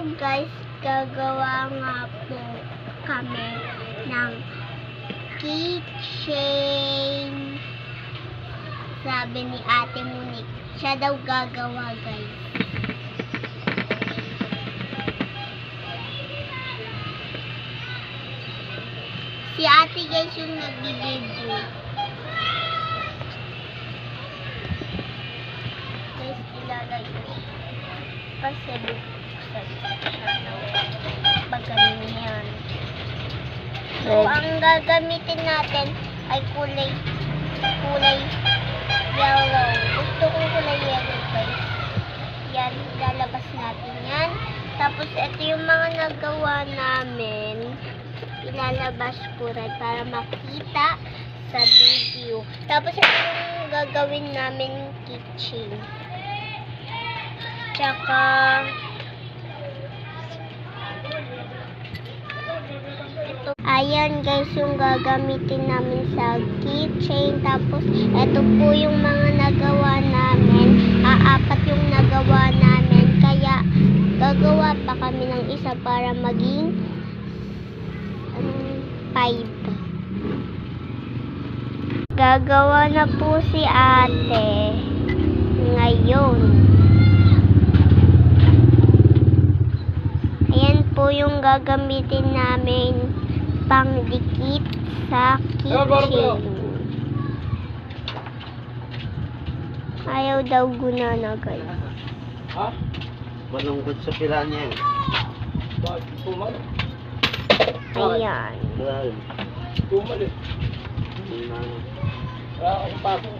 guys, gagawa nga po kami ng keychain. Sabi ni Ate Monique, siya daw gagawa guys. Si Ate guys yung nag-video. Guys, ilalagay. Kasi buksan siya ng pagganyan. So, ang gagamitin natin ay kulay yellow. Gusto kong kulay yellow guys. Yan, lalabas natin yan. Tapos, ito yung mga nagawa namin. Ilalabas ko rin para makita sa video. Tapos, ito yung gagawin namin keychain. Tsaka, ito. Ayan guys, yung gagamitin namin sa keychain. Tapos, ito po yung mga nagawa namin. Apat yung nagawa namin. Kaya, gagawa pa kami ng isa para maging 5. Gagawa na po si ate ngayon. Ayan po yung gagamitin namin pangdikit sa keychain. Ayaw daw gunana guys. Ha? Malungkot sa pila niya. Tumal? Ayan. Tumal eh. Wala akong paso.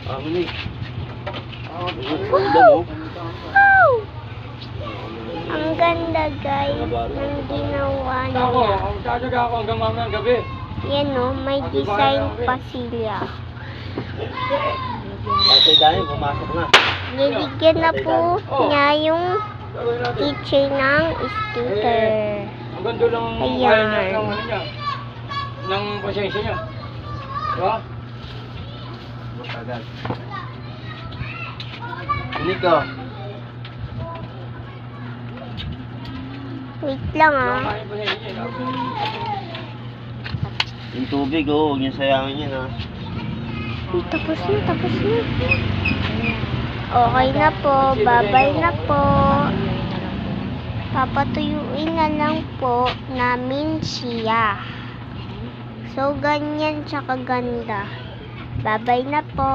Monique. Wow! Ang ganda guys ng ginawa niya. Magsasaga ako hanggang mamayang gabi. Yan o, may design pa sila. Tatay dahil, pumasok na. Niligyan na po niya yung keychain ng sticker. Ang ganda lang ng ano niya. Ng pasensya niya. Diba? Matagal. Nico. Wait lang ah. Yung tubig oh, huwag niyo sayangin yan ah. Tapos na, tapos na. Okay na po, babay na po. Papatuyuin na lang po namin siya. So, ganyan tsaka ganda. Babay na po.